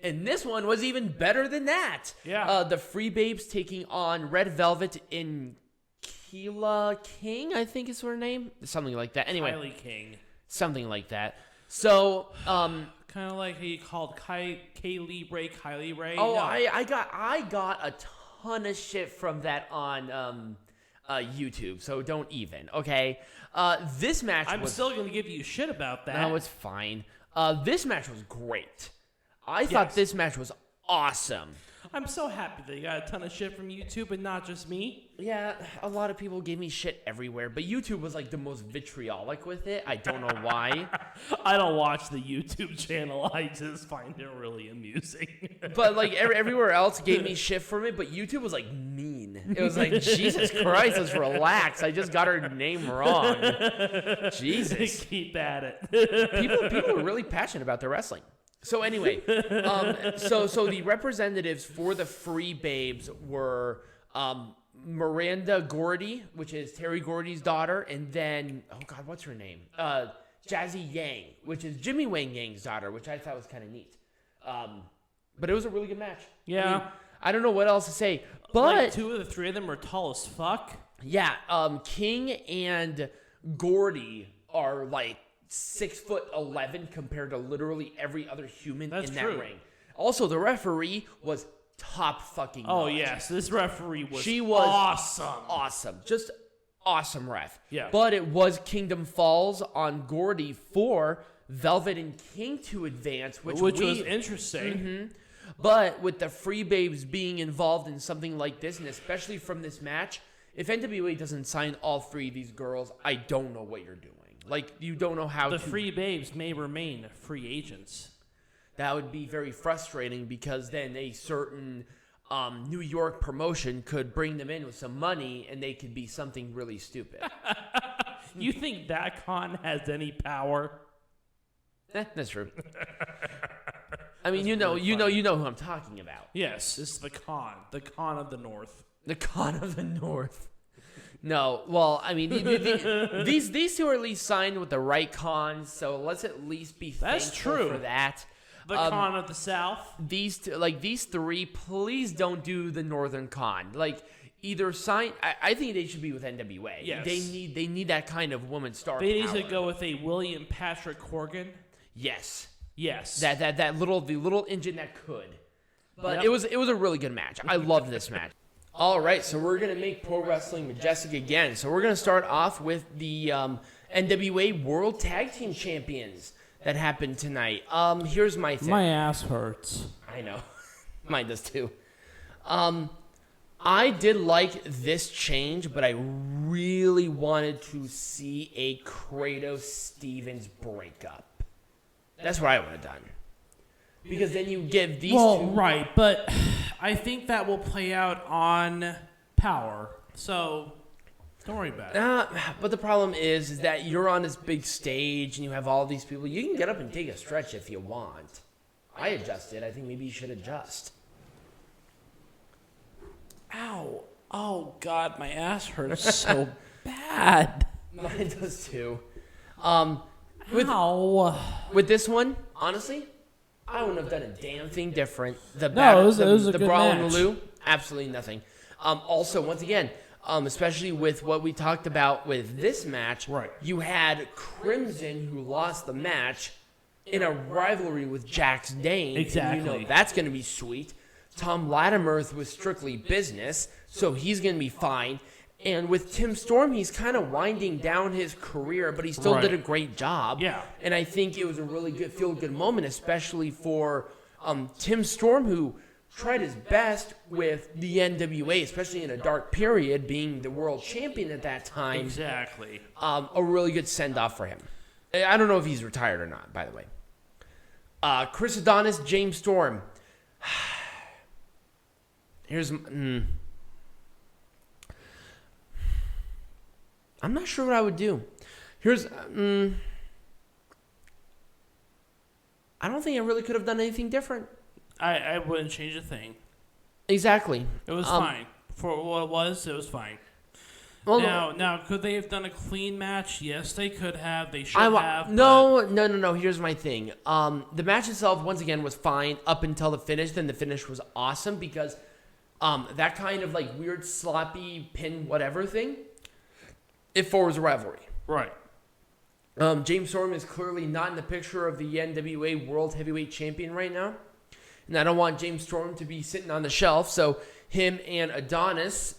And this one was even better than that. Yeah. The Freebabes taking on Red Velvet in Kilynn King, I think is her name. Something like that. Anyway. Kylie King. Something like that. So, kind of like he called Kylie Ray. Oh, no. I got a ton of shit from that on YouTube, so don't even, okay? This match I'm still going to give you shit about that. No, it's fine. This match was great. I thought this match was awesome. I'm so happy that you got a ton of shit from YouTube and not just me. Yeah, a lot of people gave me shit everywhere, but YouTube was like the most vitriolic with it. I don't know why. I don't watch the YouTube channel. I just find it really amusing. But like everywhere else gave me shit from it, but YouTube was like mean. It was like, Jesus Christ, let's relax. I just got her name wrong. Jesus. Keep at it. People are really passionate about their wrestling. So anyway, so the representatives for the Freebabes were Miranda Gordy, which is Terry Gordy's daughter, and then, oh God, what's her name? Jazzy Yang, which is Jimmy Wang Yang's daughter, which I thought was kind of neat. But it was a really good match. Yeah. I don't know what else to say, but like 2 of the 3 of them are tall as fuck. Yeah, King and Gordy are like 6'11" compared to literally every other human in that ring. Also, the referee was top fucking notch. Oh yes, this referee was awesome. Just awesome ref. Yeah. But it was Kingdom Falls on Gordy for Velvet and King to advance, which was interesting. Mm-hmm. But with the Freebabes being involved in something like this, and especially from this match, if NWA doesn't sign all 3 of these girls, I don't know what you're doing. Like, you don't know how the Freebabes may remain free agents. That would be very frustrating because then a certain New York promotion could bring them in with some money and they could be something really stupid. You think that con has any power? That's true. I mean, you know who I'm talking about. Yes, it's the con of the North. The con of the North. No, well, I mean, these 2 are at least signed with the right cons, so let's at least be thankful for that. The con of the South. These 3, please don't do the Northern con. Like, either sign. I think they should be with NWA. Yes. They need that kind of woman star. They need to go with a William Patrick Corgan. Yes. That little engine that could. But it was a really good match. I loved this match. All right, so we're going to make pro wrestling majestic again. So we're going to start off with the NWA World Tag Team Champions that happened tonight. Here's my thing. My ass hurts. I know. Mine does too. I did like this change, but I really wanted to see a Kratos-Stevens breakup. That's what I would have done. Because then you give these two... right, but I think that will play out on Power. So, don't worry about it. But the problem is that you're on this big stage and you have all these people. You can get up and take a stretch if you want. I adjusted. I think maybe you should adjust. Ow. Oh, God, my ass hurts so bad. Mine does too. With this one, honestly, I wouldn't have done a damn thing different. It was a good Brawl match. and the Lou, absolutely nothing. Also, once again, especially with what we talked about with this match, right. You had Crimson, who lost the match, in a rivalry with Jax Dane. Exactly. And you know that's going to be sweet. Tom Latimer was strictly business, so he's going to be fine. And with Tim Storm, he's kind of winding down his career, but he still did a great job. Yeah. And I think it was a really good, feel-good moment, especially for Tim Storm, who tried his best with the NWA, especially in a dark period, being the world champion at that time. Exactly. A really good send-off for him. I don't know if he's retired or not, by the way. Chris Adonis, James Storm. Here's... I'm not sure what I would do. Here's... I don't think I really could have done anything different. I wouldn't change a thing. Exactly. It was fine. For what it was fine. Well, now, could they have done a clean match? Yes, they could have. They should have. No. Here's my thing. The match itself, once again, was fine up until the finish. Then the finish was awesome because that kind of like weird sloppy pin whatever thing, it forwards a rivalry. Right. James Storm is clearly not in the picture of the NWA World Heavyweight Champion right now. And I don't want James Storm to be sitting on the shelf. So him and Adonis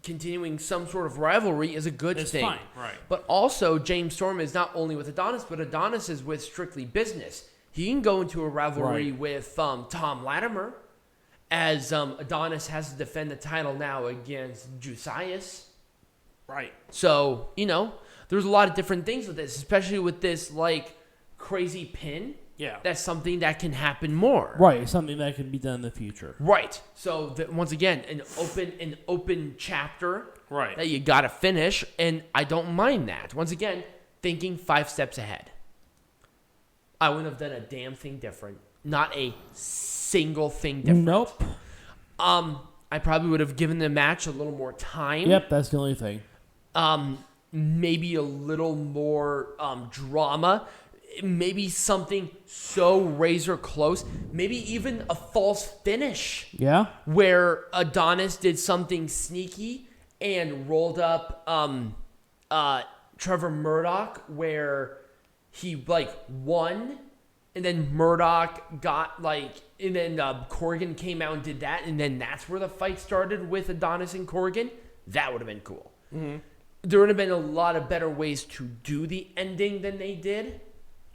continuing some sort of rivalry is a good thing. Fine, right. But also, James Storm is not only with Adonis, but Adonis is with Strictly Business. He can go into a rivalry with Tom Latimer, as Adonis has to defend the title now against Jusias. Right. So, there's a lot of different things with this, especially with this, like, crazy pin. Yeah. That's something that can happen more. Right, something that can be done in the future. Right. So, once again, an open chapter that you got to finish, and I don't mind that. Once again, thinking 5 steps ahead. I wouldn't have done a damn thing different. Not a single thing different. Nope. I probably would have given the match a little more time. Yep, that's the only thing. Maybe a little more drama. Maybe something so razor close. Maybe even a false finish. Yeah. Where Adonis did something sneaky and rolled up Trevor Murdoch, where he won, and then Murdoch got and then Corgan came out and did that, and then that's where the fight started with Adonis and Corgan. That would have been cool. Mm-hmm. There would have been a lot of better ways to do the ending than they did.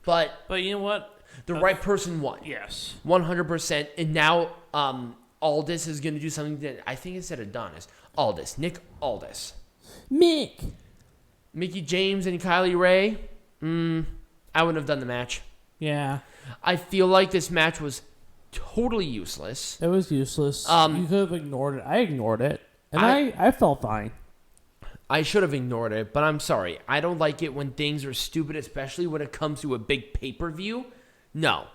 But you know what? The right person won. Yes. 100%. And now Aldis is going to do something that I think it said Adonis. Nick Aldis. Mickie James and Kylie Ray. I wouldn't have done the match. Yeah. I feel like this match was totally useless. It was useless. You could have ignored it. I ignored it. And I felt fine. I should have ignored it, but I'm sorry. I don't like it when things are stupid, especially when it comes to a big pay-per-view. No.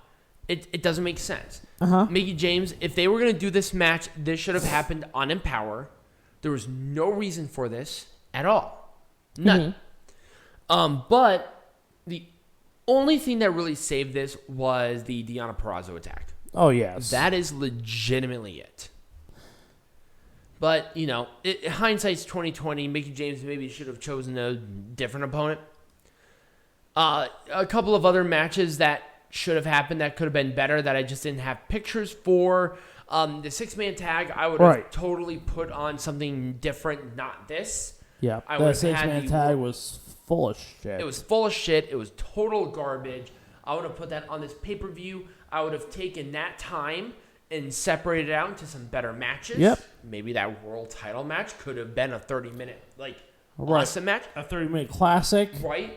It doesn't make sense. Mickie James, if they were going to do this match, this should have happened on Empowerrr. There was no reason for this at all. None. But the only thing that really saved this was the Deonna Purrazzo attack. Oh, yes. That is legitimately it. But, hindsight's 20/20. Mickie James maybe should have chosen a different opponent. A couple of other matches that should have happened that could have been better that I just didn't have pictures for. The 6-man tag, I would have totally put on something different, not this. Yeah, the 6-man tag was full of shit. It was full of shit. It was total garbage. I would have put that on this pay-per-view. I would have taken that time and separated it out into some better matches. Yep. Maybe that world title match could have been a 30-minute, awesome match. A 30-minute classic. Right.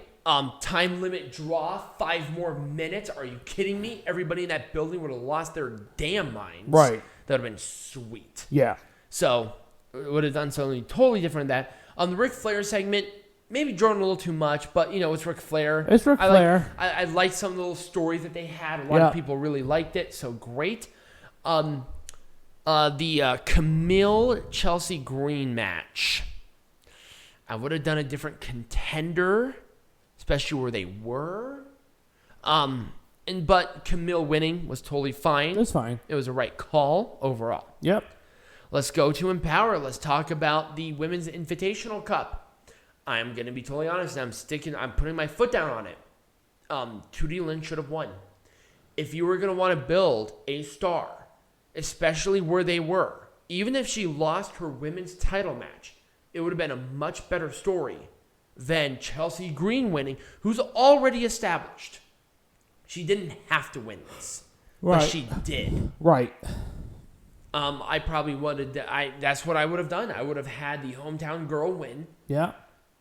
Time limit draw, 5 more minutes. Are you kidding me? Everybody in that building would have lost their damn minds. Right. That would have been sweet. Yeah. So, would have done something totally different than that. The Ric Flair segment, maybe drawn a little too much, but, it's Ric Flair. It's Ric Flair. I liked some of the little stories that they had. A lot of people really liked it, so great. The Kamille Chelsea Green match. I would have done a different contender, especially where they were. But Kamille winning was totally fine. It's fine. It was a right call overall. Yep. Let's go to Empowerrr. Let's talk about the Women's Invitational Cup. I'm going to be totally honest. I'm putting my foot down on it. Tootie Lynn should have won. If you were going to want to build a star, especially where they were, even if she lost her women's title match, it would have been a much better story than Chelsea Green winning, who's already established. She didn't have to win this, but she did. Right. I probably wanted that's what I would have done. I would have had the hometown girl win. Yeah.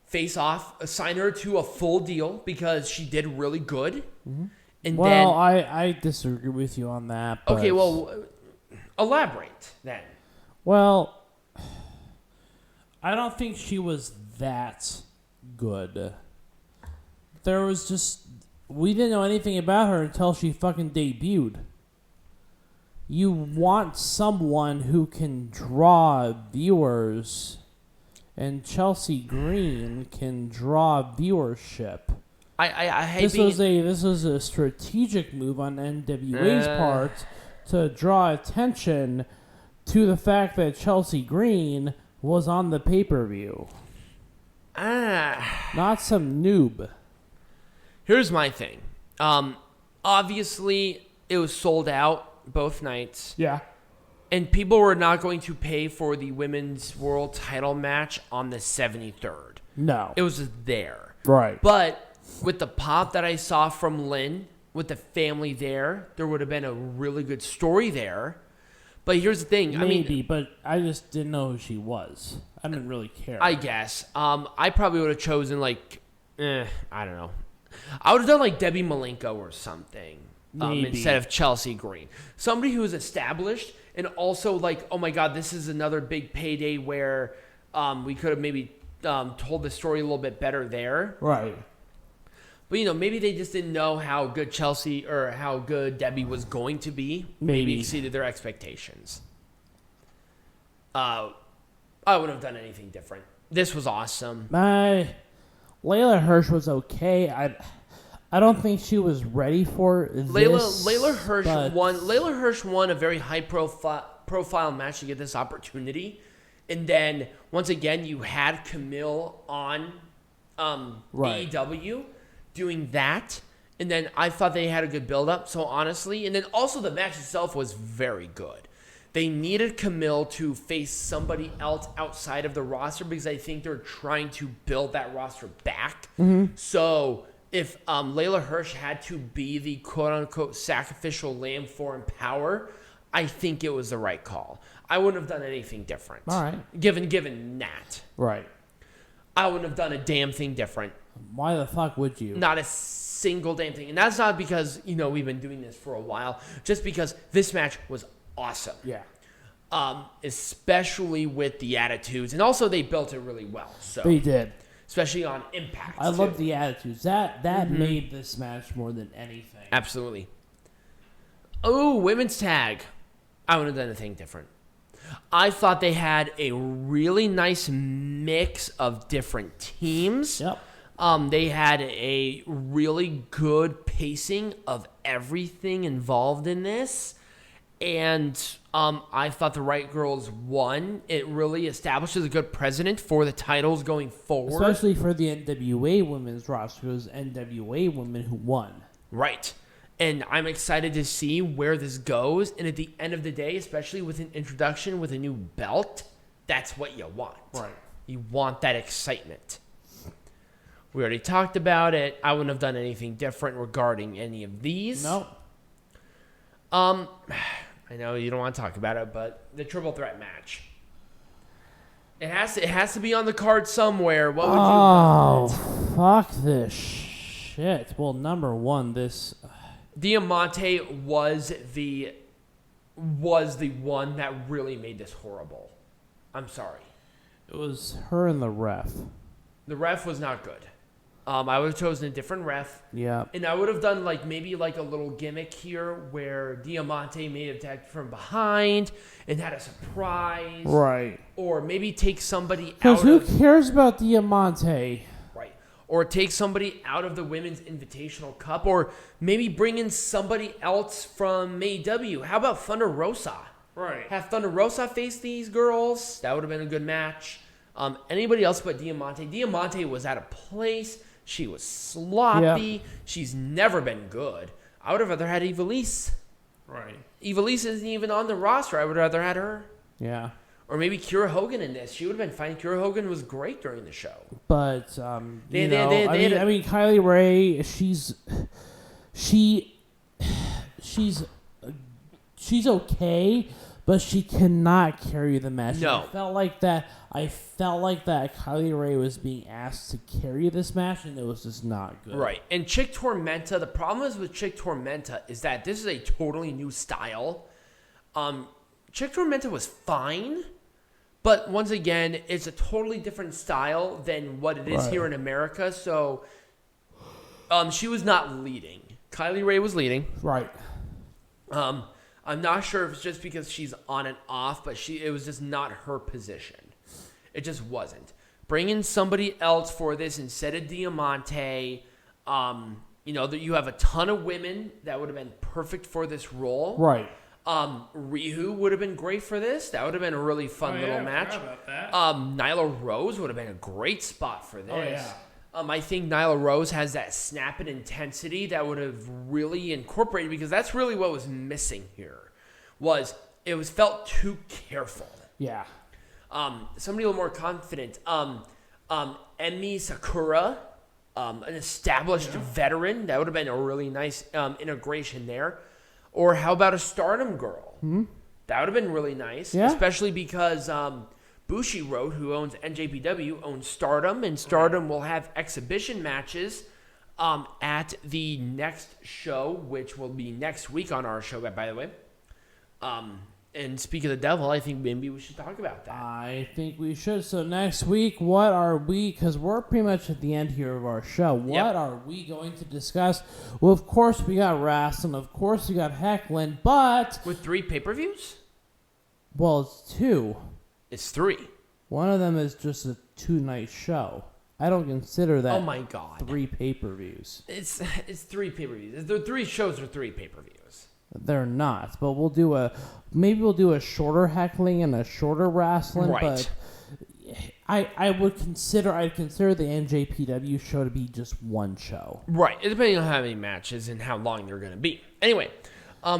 Face off, assign her to a full deal because she did really good. Mm-hmm. And I disagree with you on that. But... Okay, well, elaborate then. Well, I don't think she was that good. There was just... We didn't know anything about her until she fucking debuted. You want someone who can draw viewers and Chelsea Green can draw viewership. I hate This was a strategic move on NWA's part to draw attention to the fact that Chelsea Green was on the pay-per-view. Not some noob. Here's my thing. Obviously, it was sold out both nights. Yeah. And people were not going to pay for the women's world title match on the 73rd. No. It was just there. Right. But with the pop that I saw from Lynn, with the family there would have been a really good story there. But here's the thing. Maybe, but I just didn't know who she was. I didn't really care. I guess. I probably would have chosen, I don't know. I would have done, Debbie Malenko or something instead of Chelsea Green. Somebody who is established and also, oh, my God, this is another big payday where we could have maybe told the story a little bit better there. Right. But, maybe they just didn't know how good Chelsea or how good Debbie was going to be. Maybe exceeded their expectations. I wouldn't have done anything different. This was awesome. Layla Hirsch was okay. I don't think she was ready for this. Layla Hirsch won a very high profile match to get this opportunity. And then, once again, you had Kamille on AEW doing that, and then I thought they had a good build-up, so honestly, and then also the match itself was very good. They needed Kamille to face somebody else outside of the roster because I think they're trying to build that roster back. Mm-hmm. So if Layla Hirsch had to be the quote-unquote sacrificial lamb for Empowerrr, I think it was the right call. I wouldn't have done anything different. All right. Given that. Right. I wouldn't have done a damn thing different. Why the fuck would you? Not a single damn thing. And that's not because, we've been doing this for a while. Just because this match was awesome. Yeah. Especially with the attitudes. And also they built it really well. So they did. Especially on Impact. I love the attitudes. That made this match more than anything. Absolutely. Oh, women's tag. I wouldn't have done anything different. I thought they had a really nice mix of different teams. Yep. They had a really good pacing of everything involved in this. And I thought the right girls won. It really establishes a good precedent for the titles going forward. Especially for the NWA Women's roster. It was NWA Women who won. Right. And I'm excited to see where this goes. And at the end of the day, especially with an introduction with a new belt, that's what you want. Right. You want that excitement. We already talked about it. I wouldn't have done anything different regarding any of these. No. I know you don't want to talk about it, but the triple threat match. It has to be on the card somewhere. What would you have done? Fuck this shit. Well, number one, this Diamanté was the one that really made this horrible. I'm sorry. It was her and the ref. The ref was not good. I would have chosen a different ref. Yeah. And I would have done maybe a little gimmick here where Diamanté may have attacked from behind and had a surprise. Right. Or maybe take somebody out of... Because who cares about Diamanté? Right. Or take somebody out of the Women's Invitational Cup. Or maybe bring in somebody else from AEW. How about Thunder Rosa? Right. Have Thunder Rosa face these girls. That would have been a good match. Anybody else but Diamanté. Diamanté was out of place. She was sloppy. Yeah. She's never been good. I would have rather had Ivelisse. Right. Ivelisse isn't even on the roster. I would rather had her. Yeah. Or maybe Kiera Hogan in this. She would have been fine. Kiera Hogan was great during the show. But I mean, Kylie Ray, she's okay, but she cannot carry the match. No. I felt like that Kylie Ray was being asked to carry this match, and it was just not good. Right. And Chik Tormenta, the problem is with Chik Tormenta is that this is a totally new style. Chik Tormenta was fine, but once again, it's a totally different style than what it is here in America. So she was not leading. Kylie Ray was leading. Right. I'm not sure if it's just because she's on and off, but it was just not her position. It just wasn't. bring in somebody else for this instead of Diamanté. You know, that you have a ton of women that would have been perfect for this role. Right. Rihu would have been great for this. That would have been a really fun little match. About that. Nyla Rose would have been a great spot for this. Oh, yeah. I think Nyla Rose has that snap and intensity that would have really incorporated, because that's really what was missing here. It was felt too careful. Yeah. Somebody a little more confident. Emi Sakura, an established veteran. That would have been a really nice integration there. Or how about a Stardom girl? Mm-hmm. That would have been really nice, especially because Bushiroad, who owns NJPW, owns Stardom, and Stardom will have exhibition matches at the next show, which will be next week on our show, by the way. And speak of the devil, I think maybe we should talk about that. I think we should. So next week, what are we, because we're pretty much at the end here of our show, what are we going to discuss? Well, of course, we got wrestling. Of course, we got heckling, but... With 3 pay-per-views? Well, it's 2. It's 3. One of them is just a 2-night show. I don't consider that 3 pay-per-views. It's 3 pay-per-views. The 3 shows are 3 pay-per-views. They're not, but we'll do a shorter heckling and a shorter wrestling. Right. But I'd consider the NJPW show to be just one show. Right, depending on how many matches and how long they're going to be. Anyway,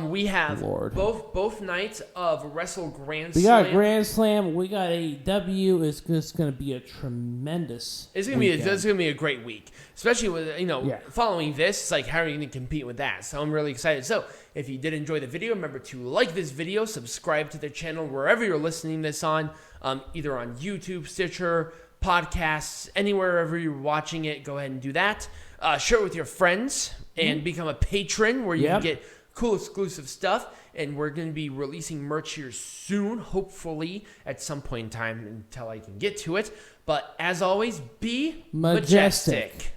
we have both nights of Wrestle Grand Slam. We got Grand Slam. We got AEW. It's just going to be a tremendous. It's going to be a great week, especially with following this. It's like, how are you going to compete with that? So I'm really excited. So if you did enjoy the video, remember to like this video, subscribe to the channel wherever you're listening this on, either on YouTube, Stitcher, podcasts, anywhere you're watching it. Go ahead and do that. Share it with your friends and become a patron where you can get cool exclusive stuff. And we're going to be releasing merch here soon, hopefully at some point in time until I can get to it. But as always, be majestic.